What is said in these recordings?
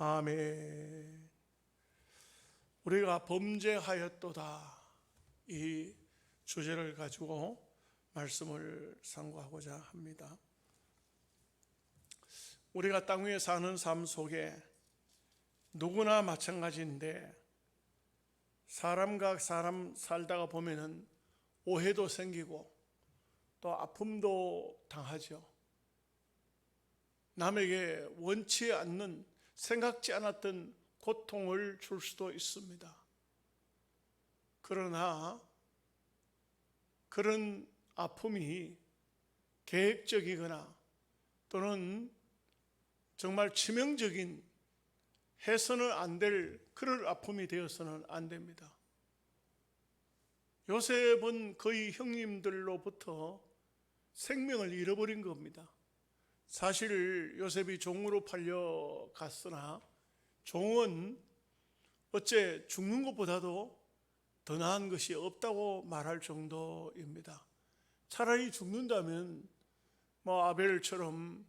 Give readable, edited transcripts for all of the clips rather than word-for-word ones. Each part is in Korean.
아멘. 우리가 범죄하였도다, 이 주제를 가지고 말씀을 상고하고자 합니다. 우리가 땅 위에 사는 삶 속에 누구나 마찬가지인데, 사람과 사람 살다가 보면은 오해도 생기고 또 아픔도 당하죠. 남에게 원치 않는, 생각지 않았던 고통을 줄 수도 있습니다. 그러나 그런 아픔이 계획적이거나 또는 정말 치명적인, 해서는 안 될 그런 아픔이 되어서는 안 됩니다. 요셉은 거의 형님들로부터 생명을 잃어버린 겁니다. 사실 요셉이 종으로 팔려갔으나 종은 어째 죽는 것보다도 더 나은 것이 없다고 말할 정도입니다. 차라리 죽는다면 아벨처럼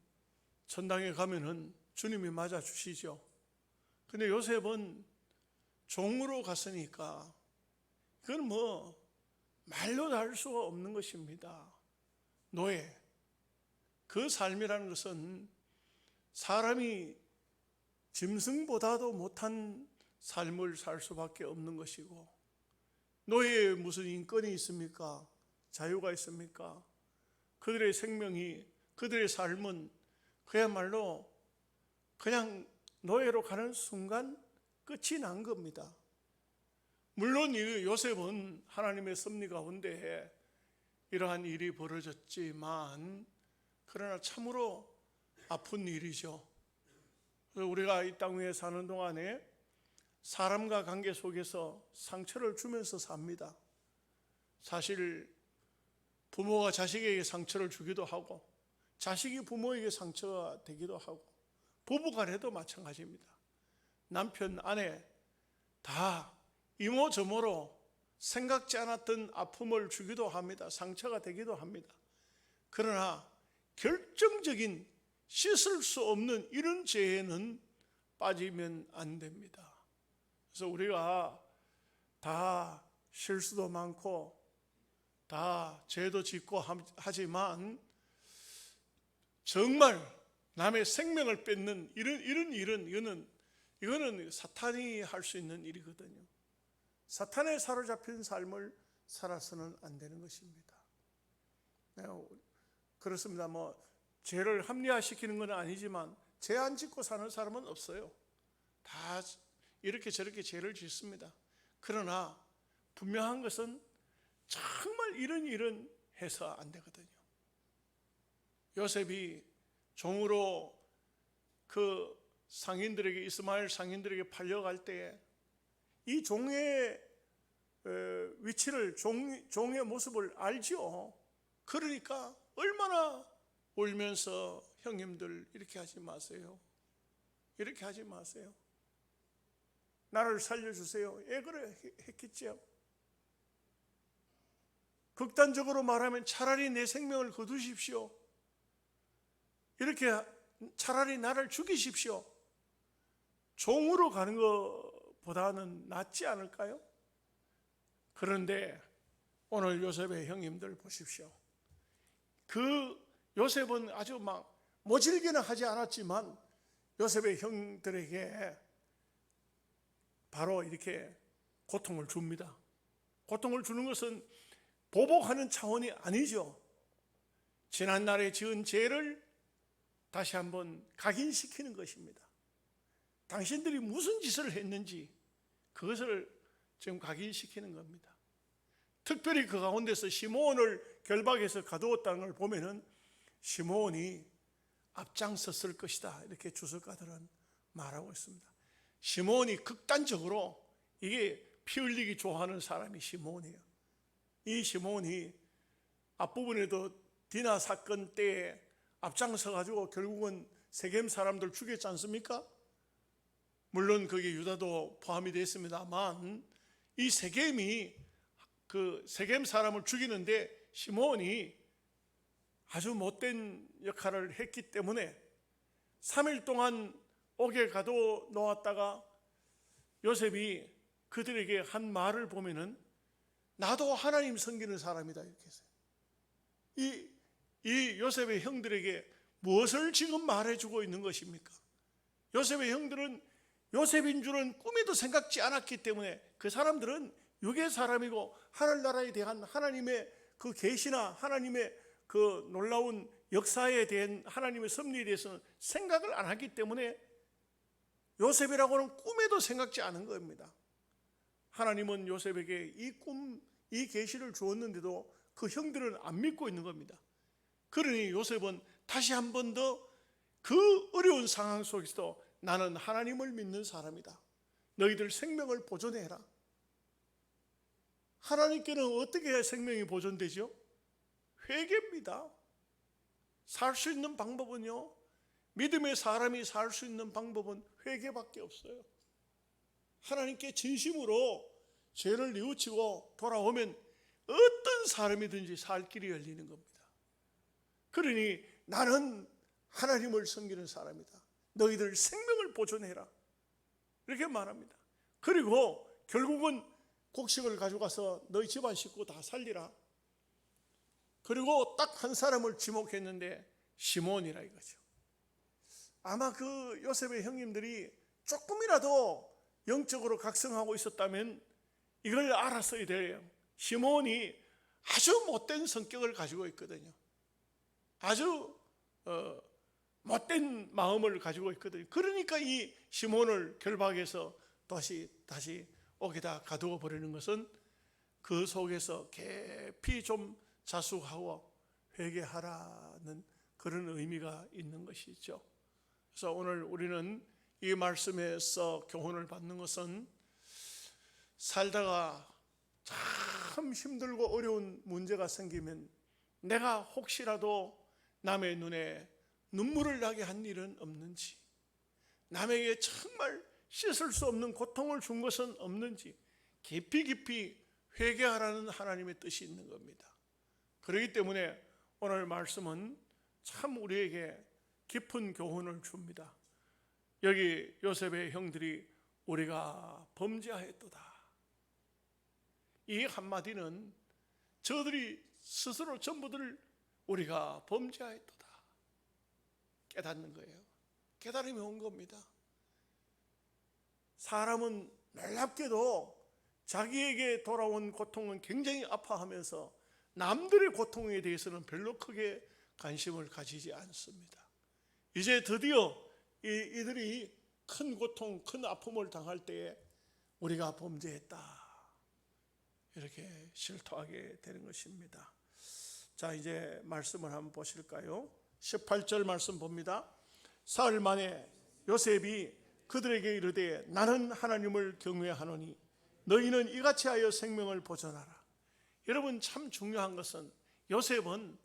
천당에 가면은 주님이 맞아주시죠. 근데 요셉은 종으로 갔으니까 그건 말로 다 할 수가 없는 것입니다. 노예. 그 삶이라는 것은 사람이 짐승보다도 못한 삶을 살 수밖에 없는 것이고, 노예에 무슨 인권이 있습니까? 자유가 있습니까? 그들의 생명이, 그들의 삶은 그야말로 그냥 노예로 가는 순간 끝이 난 겁니다. 물론 이 요셉은 하나님의 섭리 가운데 이러한 일이 벌어졌지만, 그러나 참으로 아픈 일이죠. 우리가 이 땅 위에 사는 동안에 사람과 관계 속에서 상처를 주면서 삽니다. 사실 부모가 자식에게 상처를 주기도 하고, 자식이 부모에게 상처가 되기도 하고, 부부간에도 마찬가지입니다. 남편, 아내 다 이모저모로 생각지 않았던 아픔을 주기도 합니다. 상처가 되기도 합니다. 그러나 결정적인, 씻을 수 없는 이런 죄에는 빠지면 안 됩니다. 그래서 우리가 다 실수도 많고 다 죄도 짓고 하지만, 정말 남의 생명을 뺏는 이런 일은 이거는 사탄이 할 수 있는 일이거든요. 사탄에 사로잡힌 삶을 살아서는 안 되는 것입니다. 그렇습니다. 죄를 합리화시키는 건 아니지만 죄 안 짓고 사는 사람은 없어요. 다 이렇게 저렇게 죄를 짓습니다. 그러나 분명한 것은 정말 이런 일은 해서 안 되거든요. 요셉이 종으로 그 상인들에게, 이스마엘 상인들에게 팔려갈 때에 이 종의 위치를, 종의 모습을 알죠. 그러니까 얼마나 울면서, 형님들 이렇게 하지 마세요, 이렇게 하지 마세요, 나를 살려주세요, 그래 했겠죠. 극단적으로 말하면 차라리 내 생명을 거두십시오, 이렇게 차라리 나를 죽이십시오, 종으로 가는 것보다는 낫지 않을까요? 그런데 오늘 요셉의 형님들 보십시오. 그 요셉은 아주 모질게는 하지 않았지만 요셉의 형들에게 바로 이렇게 고통을 줍니다. 고통을 주는 것은 보복하는 차원이 아니죠. 지난날에 지은 죄를 다시 한번 각인시키는 것입니다. 당신들이 무슨 짓을 했는지 그것을 지금 각인시키는 겁니다. 특별히 그 가운데서 시므온을 결박해서 가두었다는 걸 보면은 시므온이 앞장섰을 것이다, 이렇게 주석가들은 말하고 있습니다. 시므온이 극단적으로, 이게 피 흘리기 좋아하는 사람이 시므온이에요. 이 시므온이 앞부분에도 디나 사건 때에 앞장서 가지고 결국은 세겜 사람들 죽였지 않습니까? 물론 거기에 유다도 포함이 됐습니다만, 이 세겜이 그 세겜 사람을 죽이는데 시므온이 아주 못된 역할을 했기 때문에 3일 동안 옥에 가둬 놓았다가 요셉이 그들에게 한 말을 보면은 나도 하나님 섬기는 사람이다 이렇게 했어요. 이 요셉의 형들에게 무엇을 지금 말해주고 있는 것입니까? 요셉의 형들은 요셉인 줄은 꿈에도 생각지 않았기 때문에 그 사람들은 육의 사람이고 하늘나라에 대한 하나님의 그 계시나 하나님의 그 놀라운 역사에 대한 하나님의 섭리에 대해서는 생각을 안 하기 때문에 요셉이라고는 꿈에도 생각지 않은 겁니다. 하나님은 요셉에게 이 계시를 주었는데도 그 형들은 안 믿고 있는 겁니다. 그러니 요셉은 다시 한 번 더 그 어려운 상황 속에서도 나는 하나님을 믿는 사람이다. 너희들 생명을 보존해라. 하나님께는 어떻게 생명이 보존되죠? 회개입니다. 살 수 있는 방법은요, 믿음의 사람이 살 수 있는 방법은 회개밖에 없어요. 하나님께 진심으로 죄를 뉘우치고 돌아오면 어떤 사람이든지 살 길이 열리는 겁니다. 그러니 나는 하나님을 섬기는 사람이다. 너희들 생명을 보존해라. 이렇게 말합니다. 그리고 결국은 곡식을 가져가서 너희 집안 식구 다 살리라. 그리고 딱 한 사람을 지목했는데 시몬이라 이거죠. 아마 그 요셉의 형님들이 조금이라도 영적으로 각성하고 있었다면 이걸 알았어야 돼요. 시몬이 아주 못된 성격을 가지고 있거든요. 아주 못된 마음을 가지고 있거든요. 그러니까 이 시몬을 결박해서 다시 옥에다 가두어 버리는 것은 그 속에서 깊이 좀 자숙하고 회개하라는 그런 의미가 있는 것이죠. 그래서 오늘 우리는 이 말씀에서 교훈을 받는 것은 살다가 참 힘들고 어려운 문제가 생기면 내가 혹시라도 남의 눈에 눈물을 나게 한 일은 없는지, 남에게 정말 씻을 수 없는 고통을 준 것은 없는지 깊이 회개하라는 하나님의 뜻이 있는 겁니다. 그렇기 때문에 오늘 말씀은 참 우리에게 깊은 교훈을 줍니다. 여기 요셉의 형들이 우리가 범죄하였도다. 이 한마디는 저들이 스스로 전부들 우리가 범죄하였도다 깨닫는 거예요. 깨달음이 온 겁니다. 사람은 놀랍게도 자기에게 돌아온 고통은 굉장히 아파하면서 남들의 고통에 대해서는 별로 크게 관심을 가지지 않습니다. 이제 드디어 이들이 큰 고통, 큰 아픔을 당할 때에 우리가 범죄했다 이렇게 실토하게 되는 것입니다. 자, 이제 말씀을 한번 보실까요? 18절 말씀 봅니다. 사흘 만에 요셉이 그들에게 이르되 나는 하나님을 경외하노니 너희는 이같이 하여 생명을 보존하라. 여러분, 참 중요한 것은 요셉은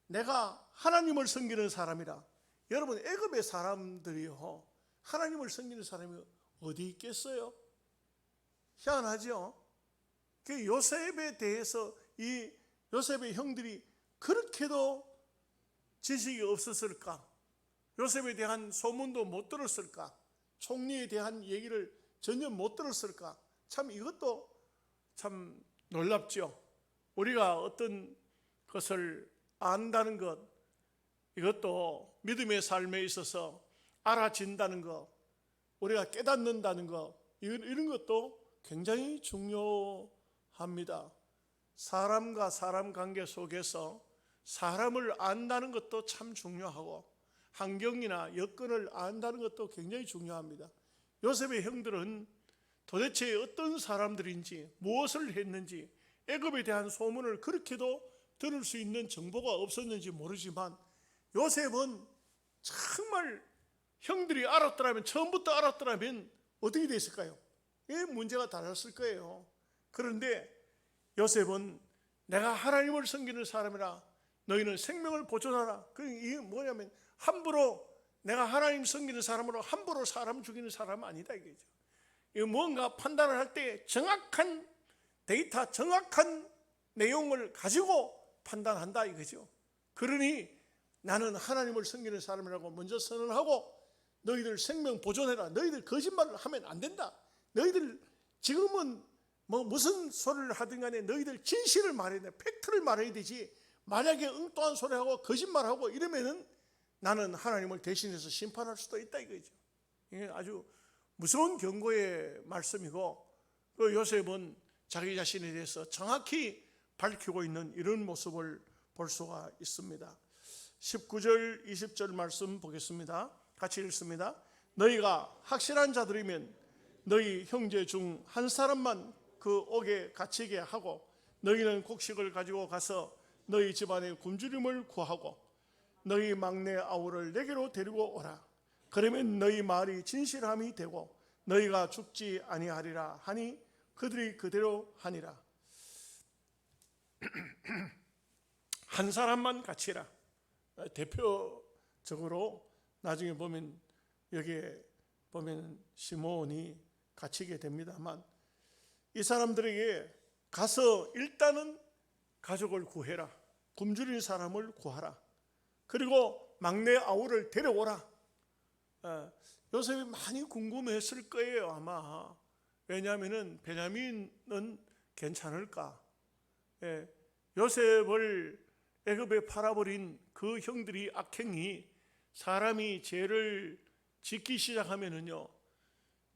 내가 하나님을 섬기는 사람이라. 여러분, 애굽의 사람들이요, 하나님을 섬기는 사람이 어디 있겠어요? 희한하죠? 그 요셉에 대해서 이 요셉의 형들이 그렇게도 지식이 없었을까? 요셉에 대한 소문도 못 들었을까? 총리에 대한 얘기를 전혀 못 들었을까? 참 이것도 참 놀랍죠. 우리가 어떤 것을 안다는 것, 이것도 믿음의 삶에 있어서 알아진다는 것, 우리가 깨닫는다는 것, 이런 것도 굉장히 중요합니다. 사람과 사람 관계 속에서 사람을 안다는 것도 참 중요하고 환경이나 여건을 안다는 것도 굉장히 중요합니다. 요셉의 형들은 도대체 어떤 사람들인지 무엇을 했는지 애굽에 대한 소문을 그렇게도 들을 수 있는 정보가 없었는지 모르지만 요셉은 정말 형들이 알았더라면, 처음부터 알았더라면 어떻게 됐을까요? 문제가 달랐을 거예요. 그런데 요셉은 내가 하나님을 섬기는 사람이라 너희는 생명을 보존하라. 이게 뭐냐면 함부로 내가 하나님 섬기는 사람으로 함부로 사람 죽이는 사람은 아니다 이거죠. 뭔가 판단을 할 때 정확한 데이터, 정확한 내용을 가지고 판단한다 이거죠. 그러니 나는 하나님을 섬기는 사람이라고 먼저 선언하고 너희들 생명 보존해라. 너희들 거짓말을 하면 안 된다. 너희들 지금은 뭐 무슨 소리를 하든 간에 너희들 진실을 말해야 돼. 팩트를 말해야 되지. 만약에 엉뚱한 소리하고 거짓말하고 이러면은 나는 하나님을 대신해서 심판할 수도 있다 이거죠. 이게 아주 무서운 경고의 말씀이고, 그 요셉은 자기 자신에 대해서 정확히 밝히고 있는 이런 모습을 볼 수가 있습니다. 19절 20절 말씀 보겠습니다. 같이 읽습니다. 너희가 확실한 자들이면 너희 형제 중 한 사람만 그 옥에 갇히게 하고 너희는 곡식을 가지고 가서 너희 집안의 굶주림을 구하고 너희 막내 아우를 내게로 데리고 오라. 그러면 너희 말이 진실함이 되고 너희가 죽지 아니하리라 하니 그들이 그대로 하니라. 한 사람만 갇히라. 대표적으로 나중에 보면 여기에 보면 시몬이 갇히게 됩니다만, 이 사람들에게 가서 일단은 가족을 구해라. 굶주린 사람을 구하라. 그리고 막내 아우를 데려오라. 요셉이 많이 궁금했을 거예요 아마. 왜냐하면 베냐민은 괜찮을까. 요셉을 애굽에 팔아버린 그 형들이 악행이, 사람이 죄를 짓기 시작하면은요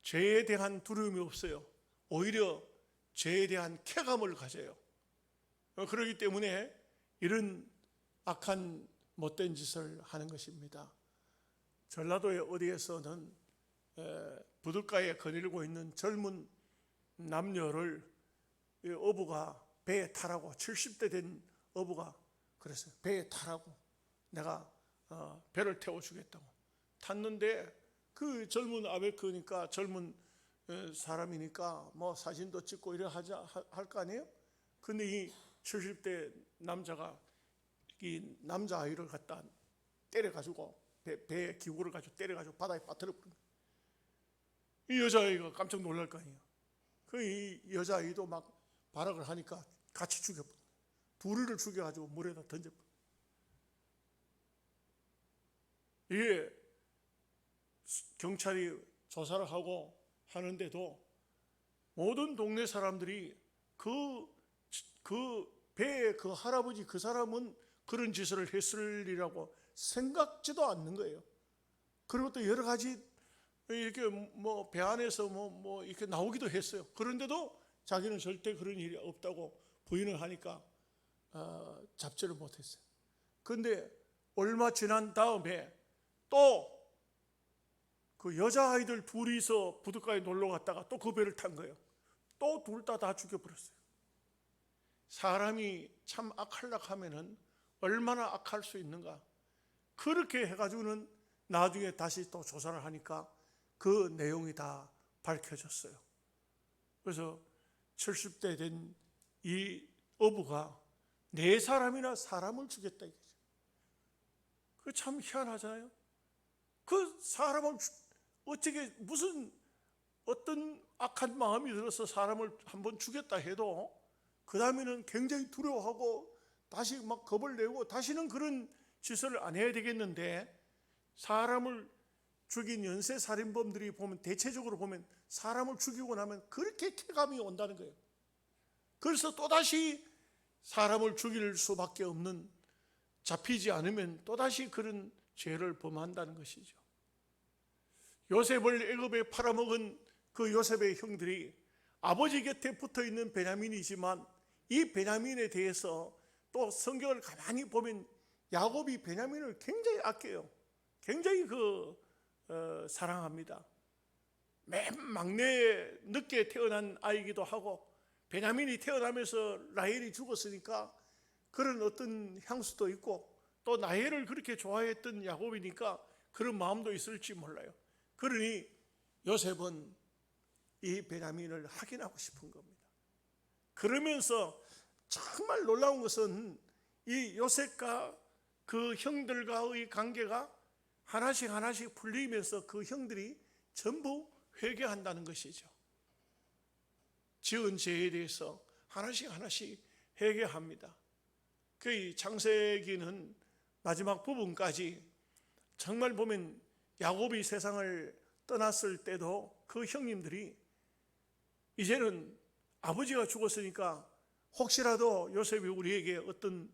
죄에 대한 두려움이 없어요. 오히려 죄에 대한 쾌감을 가져요. 그렇기 때문에 이런 악한 못된 짓을 하는 것입니다. 전라도의 어디에서는 부둣가에 거닐고 있는 젊은 남녀를 어부가 배에 타라고, 70대 된 어부가 그랬어요. 배에 타라고, 내가 배를 태워주겠다고 탔는데, 그 젊은 아베크니까 젊은 사람이니까 뭐 사진도 찍고 이래 할 거 아니에요. 근데 이 70대 남자가 이 남자아이를 갖다 때려가지고 배에 기구를 가지고 때려가지고 바다에 빠뜨려버린 거예요. 이 여자아이가 깜짝 놀랄 거 아니에요. 그 이 여자아이도 막 발악을 하니까 같이 죽여버린 거예요. 둘이를 죽여가지고 물에다 던져버린 거예요. 이게 경찰이 조사를 하고 하는데도 모든 동네 사람들이 그 배에 그 할아버지 그 사람은 그런 짓을 했으리라고 생각지도 않는 거예요. 그리고 또 여러 가지 이렇게 뭐 배 안에서 뭐 이렇게 나오기도 했어요. 그런데도 자기는 절대 그런 일이 없다고 부인을 하니까 잡지를 못했어요. 그런데 얼마 지난 다음에 또 그 여자아이들 둘이서 부둣가에 놀러 갔다가 또 그 배를 탄 거예요. 또 둘 다 죽여버렸어요. 사람이 참 악할락하면은 얼마나 악할 수 있는가. 그렇게 해가지고는 나중에 다시 또 조사를 하니까 그 내용이 다 밝혀졌어요. 그래서 70대 된 이 어부가 4사람이나 사람을 죽였다 이거죠. 그 참 희한하잖아요. 그 사람을 어떻게 무슨 어떤 악한 마음이 들어서 사람을 한번 죽였다 해도 그 다음에는 굉장히 두려워하고 다시 막 겁을 내고 다시는 그런 짓을 안 해야 되겠는데, 사람을 죽인 연쇄살인범들이 보면 대체적으로 보면 사람을 죽이고 나면 그렇게 쾌감이 온다는 거예요. 그래서 또다시 사람을 죽일 수밖에 없는, 잡히지 않으면 또다시 그런 죄를 범한다는 것이죠. 요셉을 애굽에 팔아먹은 그 요셉의 형들이 아버지 곁에 붙어있는 베냐민이지만 이 베냐민에 대해서 또 성경을 가만히 보면 야곱이 베냐민을 굉장히 아껴요. 굉장히 사랑합니다. 맨 막내 늦게 태어난 아이기도 하고, 베냐민이 태어나면서 라헬이 죽었으니까 그런 어떤 향수도 있고, 또 라헬을 그렇게 좋아했던 야곱이니까 그런 마음도 있을지 몰라요. 그러니 요셉은 이 베냐민을 확인하고 싶은 겁니다. 그러면서 정말 놀라운 것은 이 요셉과 그 형들과의 관계가 하나씩 풀리면서 그 형들이 전부 회개한다는 것이죠. 지은 죄에 대해서 하나씩 회개합니다. 그 창세기는 마지막 부분까지 정말 보면 야곱이 세상을 떠났을 때도 그 형님들이 이제는 아버지가 죽었으니까 혹시라도 요셉이 우리에게 어떤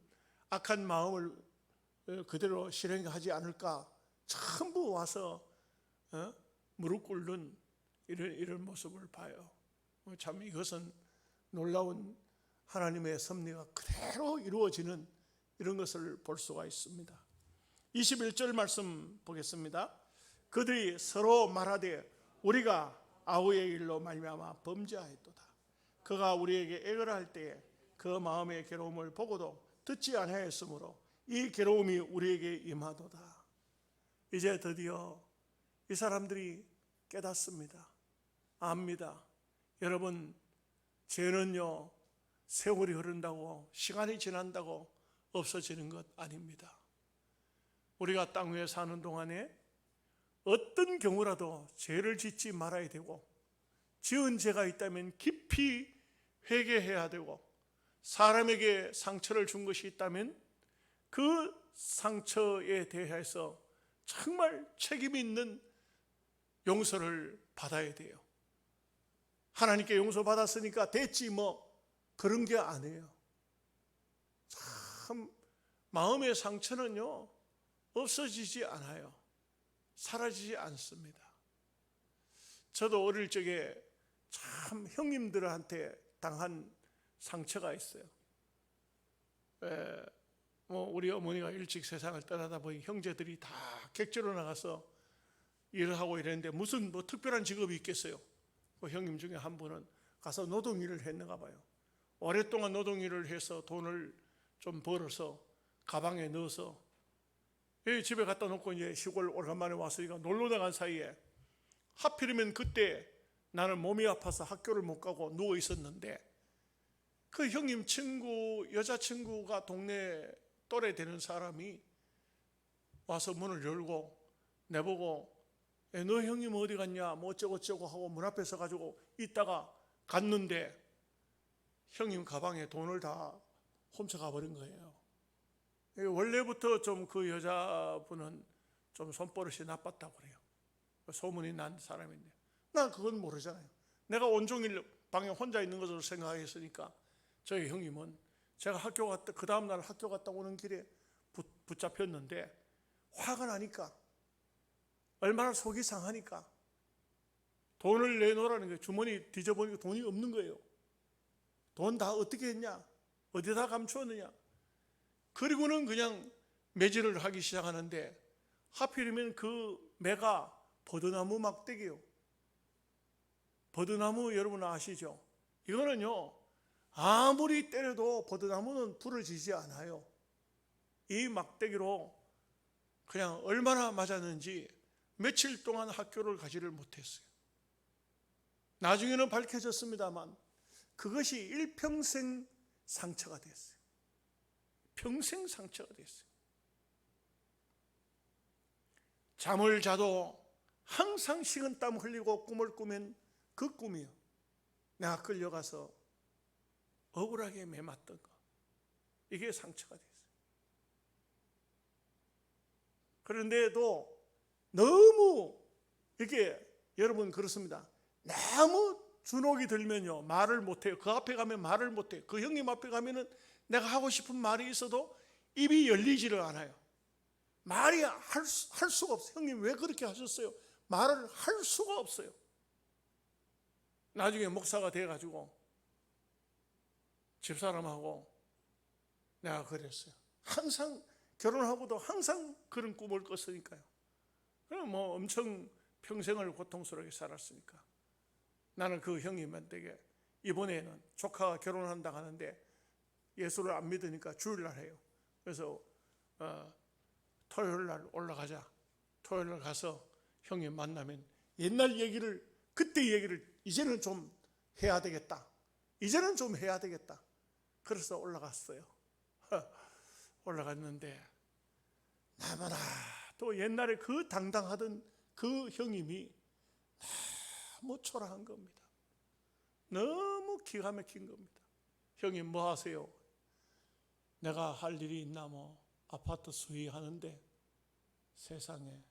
악한 마음을 그대로 실행하지 않을까 전부 와서 무릎 꿇는 이런 모습을 봐요. 참 이것은 놀라운 하나님의 섭리가 그대로 이루어지는 이런 것을 볼 수가 있습니다. 21절 말씀 보겠습니다. 그들이 서로 말하되 우리가 아우의 일로 말미암아 범죄하였도다. 그가 우리에게 애걸할 때에 그 마음의 괴로움을 보고도 듣지 아니하였으므로 이 괴로움이 우리에게 임하도다. 이제 드디어 이 사람들이 깨닫습니다. 압니다. 여러분, 죄는요 세월이 흐른다고 시간이 지난다고 없어지는 것 아닙니다. 우리가 땅 위에 사는 동안에 어떤 경우라도 죄를 짓지 말아야 되고, 지은 죄가 있다면 깊이 회개해야 되고, 사람에게 상처를 준 것이 있다면 그 상처에 대해서 정말 책임 있는 용서를 받아야 돼요. 하나님께 용서받았으니까 됐지 뭐 그런 게 아니에요. 참 마음의 상처는요 없어지지 않아요. 사라지지 않습니다. 저도 어릴 적에 참 형님들한테 당한 상처가 있어요. 우리 어머니가 일찍 세상을 떠나다 보니 형제들이 다 객지로 나가서 일을 하고 이랬는데 무슨 뭐 특별한 직업이 있겠어요. 그 형님 중에 한 분은 가서 노동일을 했는가 봐요. 오랫동안 노동일을 해서 돈을 좀 벌어서 가방에 넣어서 집에 갖다 놓고 이제 시골 오랜만에 왔으니까 놀러 나간 사이에 하필이면 그때 나는 몸이 아파서 학교를 못 가고 누워 있었는데 그 형님 친구, 여자친구가 동네 또래 되는 사람이 와서 문을 열고 내보고 너 형님 어디 갔냐 뭐 어쩌고저쩌고 하고 문 앞에 서가지고 있다가 갔는데 형님 가방에 돈을 다 훔쳐가 버린 거예요. 원래부터 좀 그 여자분은 좀 손버릇이 나빴다고 그래요. 소문이 난 사람인데 난 그건 모르잖아요. 내가 온종일 방에 혼자 있는 것으로 생각했으니까 저희 형님은 제가 학교 갔다 그 다음날 학교 갔다 오는 길에 붙잡혔는데 화가 나니까 얼마나 속이 상하니까 돈을 내놓으라는 거예요. 주머니 뒤져보니까 돈이 없는 거예요. 돈 다 어떻게 했냐? 어디다 감추었느냐? 그리고는 그냥 매질을 하기 시작하는데 하필이면 그 매가 버드나무 막대기요. 버드나무 여러분 아시죠? 이거는요 아무리 때려도 버드나무는 부러지지 않아요. 이 막대기로 그냥 얼마나 맞았는지 며칠 동안 학교를 가지를 못했어요. 나중에는 밝혀졌습니다만 그것이 일평생 상처가 됐어요. 평생 상처가 됐어요. 잠을 자도 항상 식은땀 흘리고 꿈을 꾸면 그 꿈이요 내가 끌려가서 억울하게 매맞던 거, 이게 상처가 됐어요. 그런데도 너무 이게 여러분 그렇습니다. 너무 주눅이 들면요 말을 못해요. 그 앞에 가면 말을 못해요. 그 형님 앞에 가면은 내가 하고 싶은 말이 있어도 입이 열리지를 않아요. 말이 할 수가 없어요. 형님 왜 그렇게 하셨어요? 말을 할 수가 없어요. 나중에 목사가 돼가지고 집사람하고 내가 그랬어요. 항상 결혼하고도 항상 그런 꿈을 꿨으니까요. 그럼 뭐 엄청 평생을 고통스럽게 살았으니까 나는 그 형님한테 이번에는 조카가 결혼한다 하는데 예수를 안 믿으니까 주일날 해요. 그래서 토요일날 올라가자. 토요일날 가서 형님 만나면 옛날 얘기를 그때 얘기를 이제는 좀 해야 되겠다. 이제는 좀 해야 되겠다. 그래서 올라갔어요. 올라갔는데 나마나 또 옛날에 그 당당하던 그 형님이 너무 초라한 겁니다. 너무 기가 막힌 겁니다. 형님 뭐 하세요? 내가 할 일이 있나 뭐 아파트 수리하는데 세상에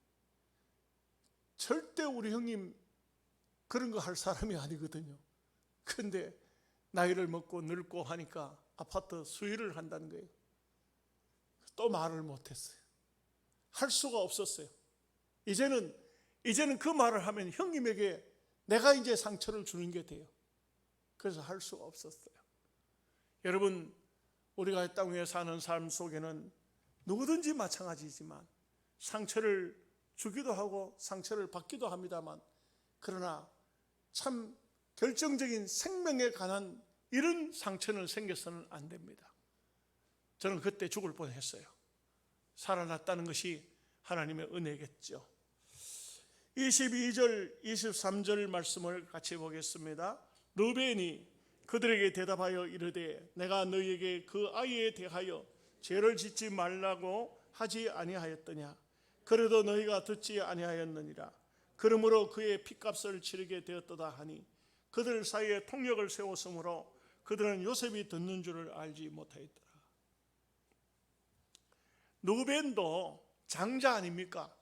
절대 우리 형님 그런 거 할 사람이 아니거든요. 그런데 나이를 먹고 늙고 하니까 아파트 수리를 한다는 거예요. 또 말을 못했어요. 할 수가 없었어요. 이제는 그 말을 하면 형님에게 내가 이제 상처를 주는 게 돼요. 그래서 할 수가 없었어요. 여러분, 우리가 이 땅 위에 사는 삶 속에는 누구든지 마찬가지지만 상처를 주기도 하고 상처를 받기도 합니다만, 그러나 참 결정적인 생명에 관한 이런 상처는 생겨서는 안 됩니다. 저는 그때 죽을 뻔했어요. 살아났다는 것이 하나님의 은혜겠죠. 22절, 23절 말씀을 같이 보겠습니다. 르벤이 그들에게 대답하여 이르되 내가 너희에게 그 아이에 대하여 죄를 짓지 말라고 하지 아니하였더냐. 그래도 너희가 듣지 아니하였느니라. 그러므로 그의 핏값을 치르게 되었도다 하니 그들 사이에 통역을 세웠으므로 그들은 요셉이 듣는 줄을 알지 못하였더라. 르벤도 장자 아닙니까?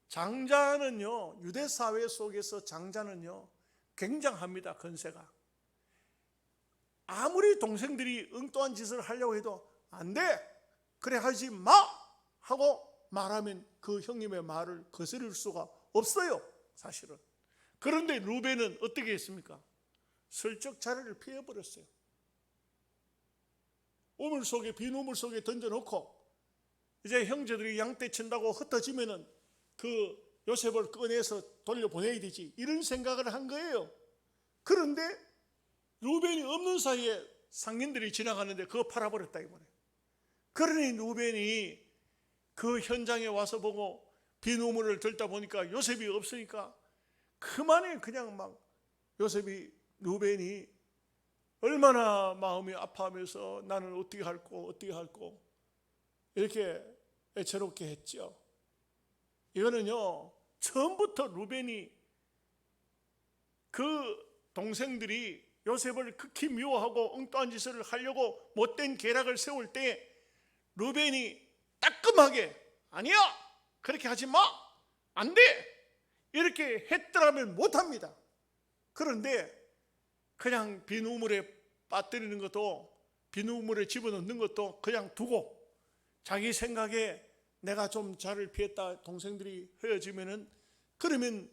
장자는요, 유대 사회 속에서 장자는요 굉장합니다. 건세가. 아무리 동생들이 엉뚱한 짓을 하려고 해도 안 돼, 그래 하지 마 하고 말하면 그 형님의 말을 거스릴 수가 없어요, 사실은. 그런데 르벤은 어떻게 했습니까? 슬쩍 자리를 피해버렸어요. 빈 우물 속에 던져놓고 이제 형제들이 양떼 친다고 흩어지면은 그 요셉을 꺼내서 돌려보내야 되지, 이런 생각을 한 거예요. 그런데 르벤이 없는 사이에 상인들이 지나가는데 그거 팔아버렸다 이거예요. 그러니 르벤이 그 현장에 와서 보고 빈 우물을 들다 보니까 요셉이 없으니까 그만에 그냥 막 르벤이 얼마나 마음이 아파하면서 나는 어떻게 할꼬 이렇게 애처롭게 했죠. 이거는요, 처음부터 르벤이 그 동생들이 요셉을 극히 미워하고 엉뚱한 짓을 하려고 못된 계략을 세울 때 르벤이 따끔하게 아니야, 그렇게 하지 마, 안 돼, 이렇게 했더라면 못합니다. 그런데 그냥 빈 우물에 빠뜨리는 것도, 빈 우물에 집어넣는 것도 그냥 두고 자기 생각에 내가 좀 자를 피했다, 동생들이 헤어지면은 그러면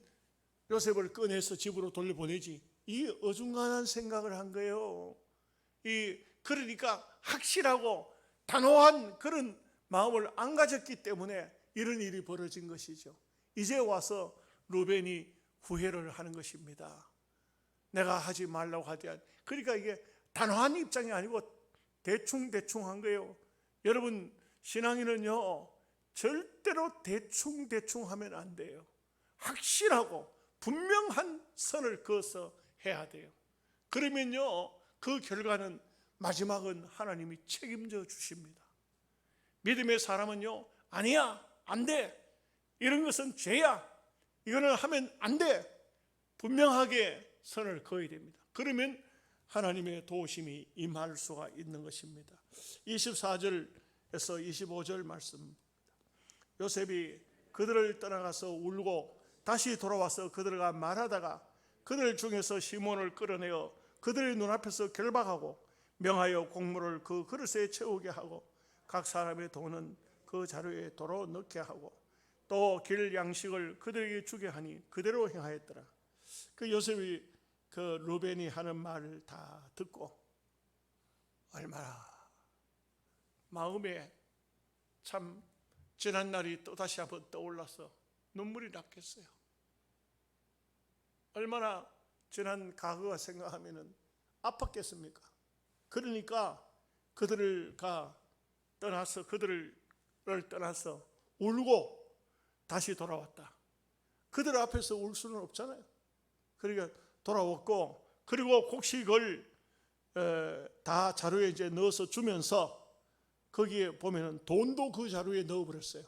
요셉을 꺼내서 집으로 돌려보내지, 이 어중간한 생각을 한 거예요. 그러니까 확실하고 단호한 그런 마음을 안 가졌기 때문에 이런 일이 벌어진 것이죠. 이제 와서 르벤이 후회를 하는 것입니다. 내가 하지 말라고 하지 않. 그러니까 이게 단호한 입장이 아니고 대충 한 거예요. 여러분, 신앙인은요 절대로 대충 하면 안 돼요. 확실하고 분명한 선을 그어서 해야 돼요. 그러면요 그 결과는 마지막은 하나님이 책임져 주십니다. 믿음의 사람은요, 아니야, 안 돼, 이런 것은 죄야, 이거는 하면 안 돼, 분명하게 선을 그어야 됩니다. 그러면 하나님의 도우심이 임할 수가 있는 것입니다. 24절에서 25절 말씀. 요셉이 그들을 떠나가서 울고 다시 돌아와서 그들과 말하다가 그들 중에서 시몬을 끌어내어 그들의 눈앞에서 결박하고 명하여 곡물을 그 그릇에 채우게 하고 각 사람의 돈은 그 자루에 도로 넣게 하고 또 길 양식을 그들에게 주게 하니 그대로 행하였더라. 그 요셉이 그 르벤이 하는 말을 다 듣고 얼마나 마음에 참 지난 날이 또다시 한번 떠올라서 눈물이 났겠어요. 얼마나 지난 과거가 생각하면 아팠겠습니까? 그러니까 그들을 떠나서 울고 다시 돌아왔다. 그들 앞에서 울 수는 없잖아요. 그러니까 돌아왔고, 그리고 곡식을 다 자루에 이제 넣어서 주면서 거기에 보면은 돈도 그 자루에 넣어버렸어요.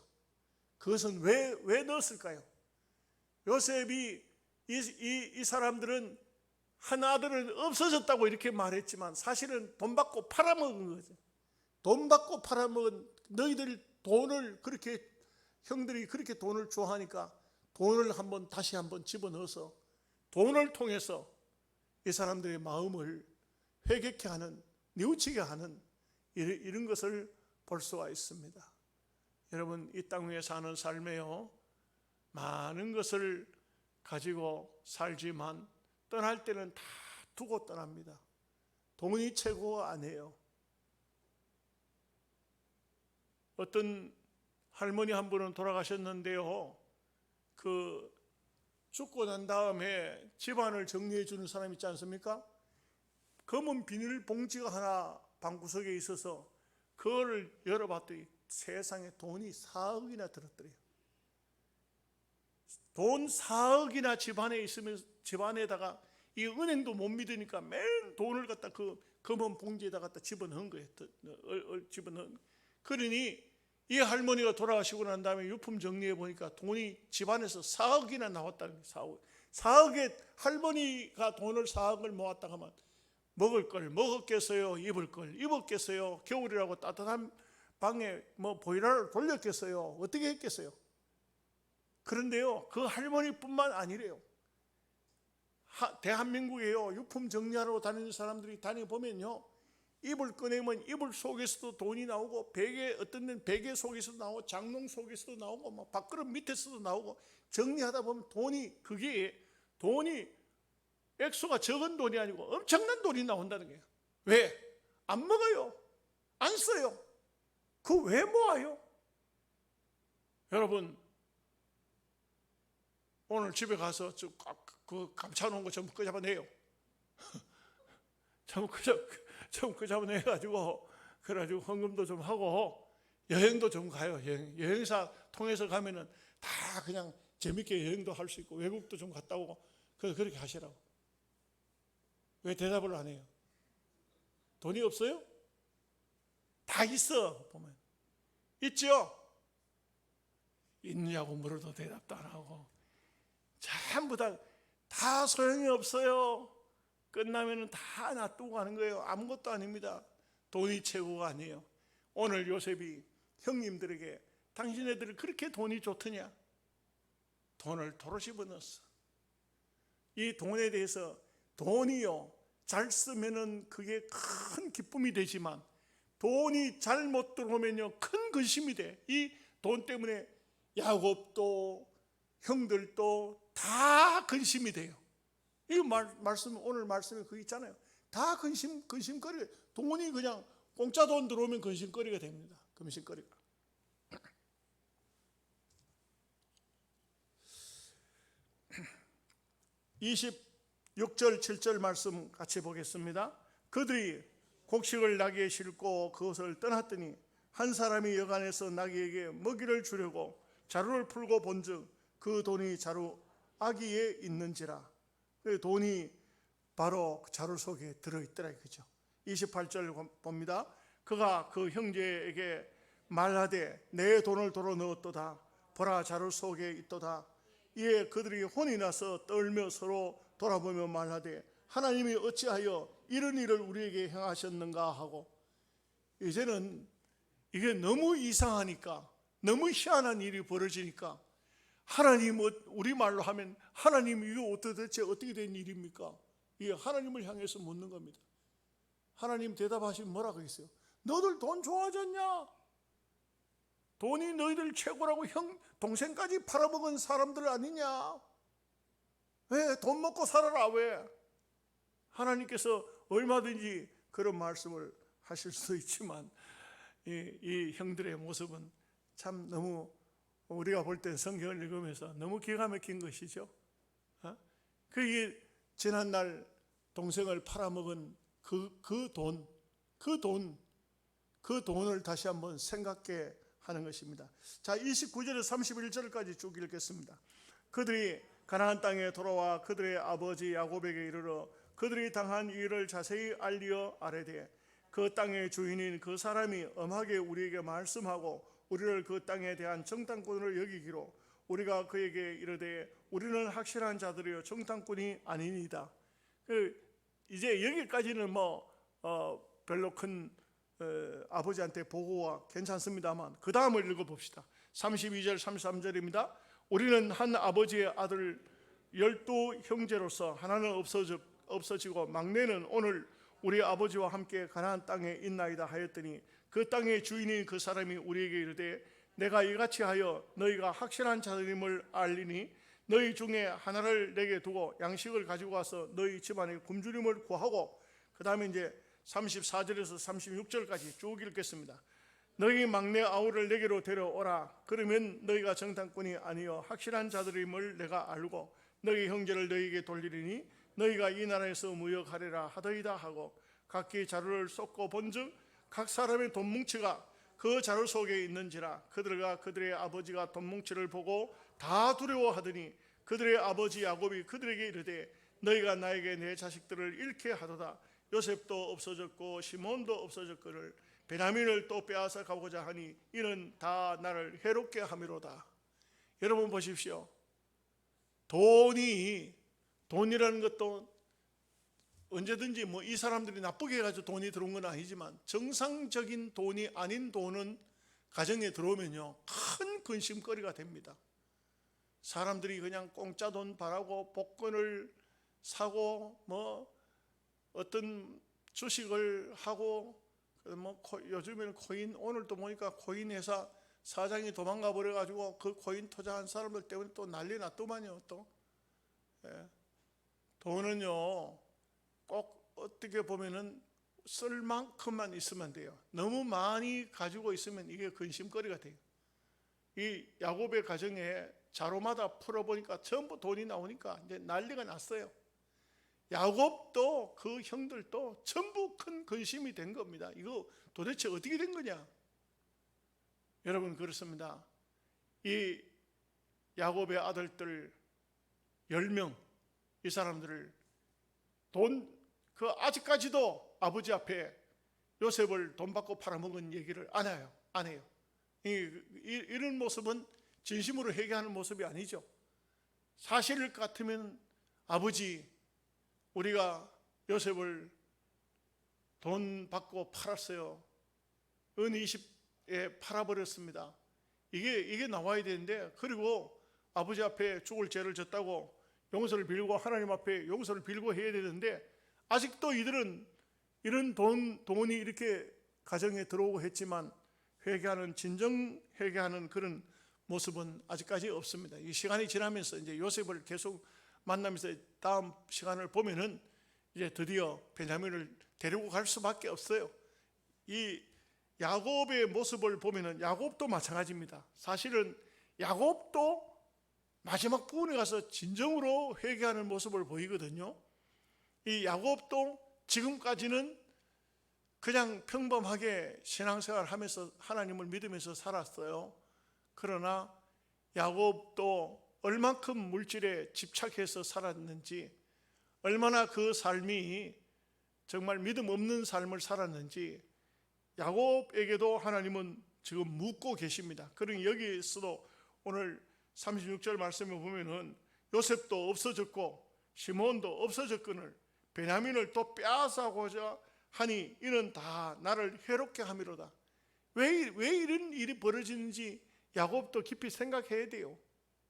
그것은 왜 넣었을까요? 요셉이 이 사람들은 한 아들은 없어졌다고 이렇게 말했지만 사실은 돈 받고 팔아먹은 거죠. 돈 받고 팔아먹은, 너희들 돈을 그렇게, 형들이 그렇게 돈을 좋아하니까 돈을 다시 한번 집어넣어서 돈을 통해서 이 사람들의 마음을 회개케 하는, 뉘우치게 하는 이런 것을 볼 수가 있습니다. 여러분, 이 땅 위에 사는 삶에요, 많은 것을 가지고 살지만 떠날 때는 다 두고 떠납니다. 돈이 최고가 아니에요. 어떤 할머니 한 분은 돌아가셨는데요, 죽고 난 다음에 집안을 정리해 주는 사람 있지 않습니까? 검은 비닐 봉지가 하나 방구석에 있어서 그거를 열어봤더니 세상에 돈이 4억이나 들었더래요. 돈 4억이나 집안에 있으면 집안에다가 이 은행도 못 믿으니까 매일 돈을 갖다 그 검은 봉지에다 갖다 집어넣은 거예요. 집어넣은. 그러니 이 할머니가 돌아가시고 난 다음에 유품 정리해 보니까 돈이 집안에서 4억이나 나왔다는 거예요. 4억에 할머니가 돈을 4억을 모았다 하면 먹을 걸 먹었겠어요? 입을 걸 입었겠어요? 겨울이라고 따뜻한 방에 보일러를 돌렸겠어요? 어떻게 했겠어요? 그런데요, 그 할머니뿐만 아니래요. 대한민국에요, 유품 정리하러 다니는 사람들이 다녀보면요, 이불 꺼내면 이불 속에서도 돈이 나오고, 베개, 어떤 데는 베개 속에서도 나오고, 장롱 속에서도 나오고, 막 밥그릇 밑에서도 나오고, 정리하다 보면 돈이 액수가 적은 돈이 아니고 엄청난 돈이 나온다는 거예요. 왜? 안 먹어요. 안 써요. 그 왜 모아요? 여러분, 오늘 집에 가서 그 감춰놓은 거 전부 끄잡아내요. 전부 끄잡아내가지고, 그래가지고 헌금도 좀 하고 여행도 좀 가요. 여행사 통해서 가면은 다 그냥 재밌게 여행도 할 수 있고 외국도 좀 갔다 오고, 그렇게 하시라고. 왜 대답을 안 해요? 돈이 없어요? 다 있어. 보면 있죠? 있느냐고 물어도 대답도 안 하고, 전부 다 소용이 없어요. 끝나면 다 놔두고 가는 거예요. 아무것도 아닙니다. 돈이 최고가 아니에요. 오늘 요셉이 형님들에게 당신네들 그렇게 돈이 좋더냐? 돈을 도로 집어넣었어. 이 돈에 대해서, 돈이요, 잘 쓰면은 그게 큰 기쁨이 되지만 돈이 잘못 들어오면요, 큰 근심이 돼. 이 돈 때문에 야곱도 형들도 다 근심이 돼요. 이 말씀, 오늘 말씀에 그거 있잖아요. 다 근심거리. 돈이 그냥 공짜 돈 들어오면 근심거리가 됩니다. 근심거리가. 26절 7절 말씀 같이 보겠습니다. 그들이 곡식을 나귀에 싣고 그것을 떠났더니 한 사람이 여간에서 나귀에게 먹이를 주려고 자루를 풀고 본즉 그 돈이 자루 아기에 있는지라. 그 돈이 바로 자루 속에 들어있더라 이거죠. 28절 봅니다. 그가 그 형제에게 말하되 내 돈을 도로 넣었도다. 보라, 자루 속에 있도다. 이에 그들이 혼이 나서 떨며 서로 돌아보며 말하되 하나님이 어찌하여 이런 일을 우리에게 행하셨는가 하고, 이제는 이게 너무 이상하니까, 너무 희한한 일이 벌어지니까, 하나님, 우리말로 하면 하나님, 이거 도대체 어떻게 된 일입니까? 이게 하나님을 향해서 묻는 겁니다. 하나님 대답하시면 뭐라고 했어요? 너들 돈 좋아졌냐? 돈이 너희들 최고라고 동생까지 팔아먹은 사람들 아니냐? 왜? 돈 먹고 살아라. 왜? 하나님께서 얼마든지 그런 말씀을 하실 수도 있지만 이 형들의 모습은 참 너무, 우리가 볼 때 성경을 읽으면서 너무 기가 막힌 것이죠. 그게 지난날 동생을 팔아먹은 그 돈을 다시 한번 생각해 하는 것입니다. 자, 29절에서 31절까지 쭉 읽겠습니다. 그들이 가나안 땅에 돌아와 그들의 아버지 야곱에게 이르러 그들이 당한 일을 자세히 알리어 아뢰되 그 땅의 주인인 그 사람이 엄하게 우리에게 말씀하고 우리를 그 땅에 대한 정탐꾼으로 여기기로 우리가 그에게 이르되 우리는 확실한 자들이요 정탐꾼이 아니니이다. 이제 여기까지는 별로 큰 아버지한테 보고가 괜찮습니다만 그 다음을 읽어봅시다. 32절 33절입니다. 우리는 한 아버지의 아들 12 형제로서 하나는 없어지고 막내는 오늘 우리 아버지와 함께 가나안 땅에 있나이다 하였더니 그 땅의 주인인 그 사람이 우리에게 이르되 내가 이같이 하여 너희가 확실한 자들임을 알리니 너희 중에 하나를 내게 두고 양식을 가지고 와서 너희 집안의 굶주림을 구하고, 그 다음에 이제 34절에서 36절까지 쭉 읽겠습니다. 너희 막내 아우를 내게로 데려오라. 그러면 너희가 정탐꾼이 아니여 확실한 자들임을 내가 알고 너희 형제를 너희에게 돌리리니 너희가 이 나라에서 무역하리라 하더이다 하고 각기 자루를 쏟고 본즉 각 사람의 돈뭉치가 그 자루 속에 있는지라. 그들과 그들의 아버지가 돈뭉치를 보고 다 두려워하더니 그들의 아버지 야곱이 그들에게 이르되 너희가 나에게 내 자식들을 잃게 하도다. 요셉도 없어졌고 시몬도 없어졌거늘 베냐민을 또 빼앗아 가고자 하니 이는 다 나를 해롭게 함이로다. 여러분 보십시오. 돈이라는 것도 언제든지 이 사람들이 나쁘게 해가지고 돈이 들어온 건 아니지만 정상적인 돈이 아닌 돈은 가정에 들어오면요 큰 근심거리가 됩니다. 사람들이 그냥 공짜 돈 바라고 복권을 사고 어떤 주식을 하고 요즘에는 코인, 오늘도 보니까 코인 회사 사장이 도망가 버려가지고 그 코인 투자한 사람들 때문에 또 난리 났더만요. 또 돈은요 꼭 어떻게 보면은 쓸 만큼만 있으면 돼요. 너무 많이 가지고 있으면 이게 근심거리가 돼요. 이 야곱의 가정에 자루마다 풀어보니까 전부 돈이 나오니까 이제 난리가 났어요. 야곱도 그 형들도 전부 큰 근심이 된 겁니다. 이거 도대체 어떻게 된 거냐? 여러분 그렇습니다. 이 야곱의 아들들 10명, 이 사람들을 아직까지도 아버지 앞에 요셉을 돈 받고 팔아먹은 얘기를 안 해요. 이런 모습은 진심으로 회개하는 모습이 아니죠. 사실 같으면 아버지, 우리가 요셉을 돈 받고 팔았어요. 은 20에 팔아버렸습니다. 이게 나와야 되는데, 그리고 아버지 앞에 죽을 죄를 졌다고 용서를 빌고 하나님 앞에 용서를 빌고 해야 되는데, 아직도 이들은 이런 돈이 이렇게 가정에 들어오고 했지만 진정 회개하는 그런 모습은 아직까지 없습니다. 이 시간이 지나면서 이제 요셉을 계속 만나면서 다음 시간을 보면은 이제 드디어 베냐민을 데리고 갈 수밖에 없어요. 이 야곱의 모습을 보면은 야곱도 마찬가지입니다. 사실은 야곱도 마지막 부분에 가서 진정으로 회개하는 모습을 보이거든요. 이 야곱도 지금까지는 그냥 평범하게 신앙생활을 하면서 하나님을 믿으면서 살았어요. 그러나 야곱도 얼만큼 물질에 집착해서 살았는지, 얼마나 그 삶이 정말 믿음 없는 삶을 살았는지 야곱에게도 하나님은 지금 묻고 계십니다. 그러니 여기서도 오늘 36절 말씀에 보면은 요셉도 없어졌고 시몬도 없어졌거늘 베냐민을 또 빼앗아고자 하니 이는 다 나를 해롭게 함이로다. 왜 이런 일이 벌어지는지 야곱도 깊이 생각해야 돼요.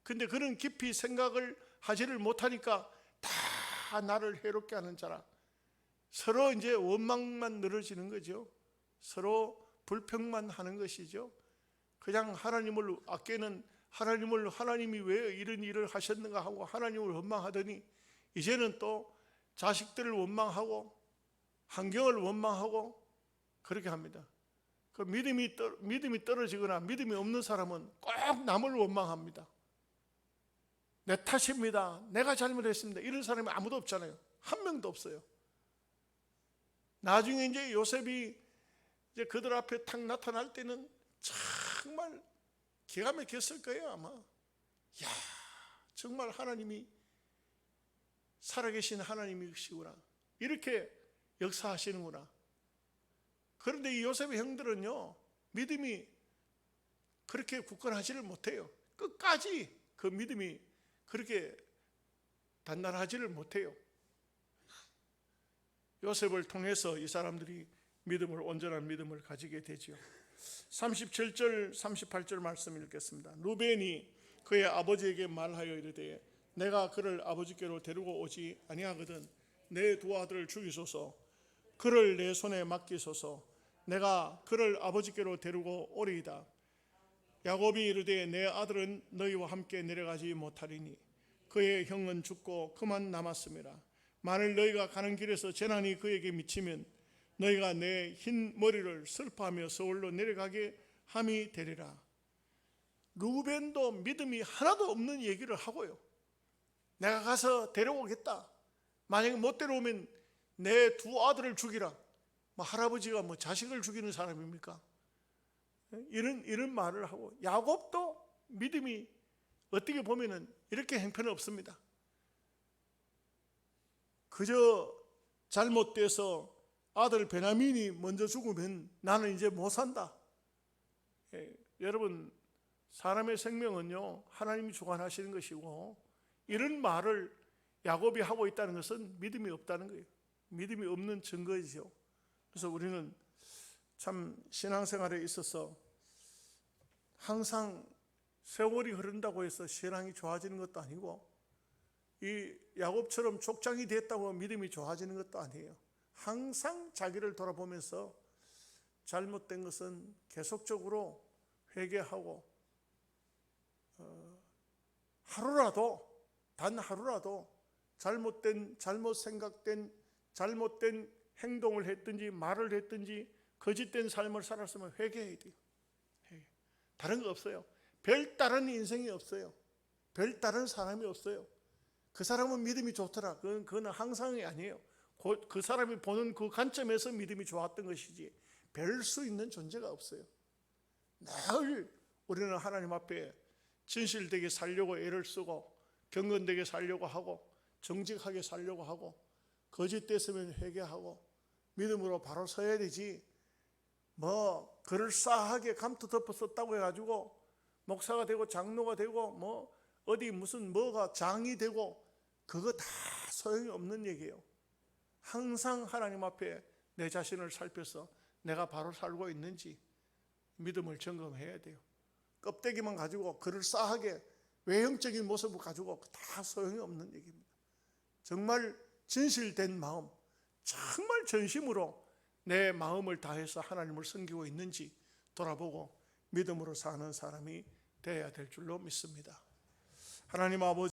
근데 그런 깊이 생각을 하지를 못하니까 다 나를 해롭게 하는 자라. 서로 이제 원망만 늘어지는 거죠. 서로 불평만 하는 것이죠. 그냥 하나님을 아끼는 하나님이 왜 이런 일을 하셨는가 하고 하나님을 원망하더니 이제는 또 자식들을 원망하고 환경을 원망하고 그렇게 합니다. 그 믿음이 떨어지거나 믿음이 없는 사람은 꼭 남을 원망합니다. 내 탓입니다. 내가 잘못했습니다. 이런 사람이 아무도 없잖아요. 한 명도 없어요. 나중에 이제 요셉이 이제 그들 앞에 탁 나타날 때는 정말 기가 막혔을 거예요, 아마. 야, 정말 하나님이 살아계신 하나님이시구나. 이렇게 역사하시는구나. 그런데 이 요셉의 형들은요, 믿음이 그렇게 굳건하지를 못해요. 끝까지 그 믿음이 그렇게 단단하지를 못해요. 요셉을 통해서 이 사람들이 온전한 믿음을 가지게 되지요. 37절 38절 말씀 읽겠습니다. 루벤이 그의 아버지에게 말하여 이르되 내가 그를 아버지께로 데리고 오지 아니하거든 내 두 아들을 죽이소서. 그를 내 손에 맡기소서. 내가 그를 아버지께로 데리고 오리이다. 야곱이 이르되 내 아들은 너희와 함께 내려가지 못하리니 그의 형은 죽고 그만 남았음이라. 만일 너희가 가는 길에서 재난이 그에게 미치면 너희가 내 흰 머리를 슬퍼하며 서울로 내려가게 함이 되리라. 루벤도 믿음이 하나도 없는 얘기를 하고요. 내가 가서 데려오겠다. 만약에 못 데려오면 내 두 아들을 죽이라. 할아버지가 자식을 죽이는 사람입니까? 이런 말을 하고, 야곱도 믿음이 어떻게 보면은 이렇게 형편은 없습니다. 그저 잘못돼서 아들 베냐민이 먼저 죽으면 나는 이제 못 산다. 여러분, 사람의 생명은요 하나님이 주관하시는 것이고, 이런 말을 야곱이 하고 있다는 것은 믿음이 없다는 거예요. 믿음이 없는 증거이죠. 그래서 우리는 참 신앙생활에 있어서 항상 세월이 흐른다고 해서 신앙이 좋아지는 것도 아니고, 이 야곱처럼 족장이 됐다고 믿음이 좋아지는 것도 아니에요. 항상 자기를 돌아보면서 잘못된 것은 계속적으로 회개하고, 하루라도, 단 하루라도 잘못 생각된, 잘못된 행동을 했든지 말을 했든지 거짓된 삶을 살았으면 회개해야 돼요. 다른 거 없어요. 별다른 인생이 없어요. 별다른 사람이 없어요. 그 사람은 믿음이 좋더라. 그건 항상이 아니에요. 그 사람이 보는 그 관점에서 믿음이 좋았던 것이지 별 수 있는 존재가 없어요. 늘 우리는 하나님 앞에 진실되게 살려고 애를 쓰고, 경건되게 살려고 하고, 정직하게 살려고 하고, 거짓됐으면 회개하고 믿음으로 바로 서야 되지, 그럴싸하게 감투 덮어 썼다고 해가지고 목사가 되고 장로가 되고 어디 무슨 뭐가 장이 되고, 그거 다 소용이 없는 얘기예요. 항상 하나님 앞에 내 자신을 살펴서 내가 바로 살고 있는지 믿음을 점검해야 돼요. 껍데기만 가지고 그럴싸하게 외형적인 모습을 가지고 다 소용이 없는 얘기입니다. 정말 진실된 마음, 정말 전심으로 내 마음을 다해서 하나님을 섬기고 있는지 돌아보고 믿음으로 사는 사람이 되어야 될 줄로 믿습니다. 하나님 아버지,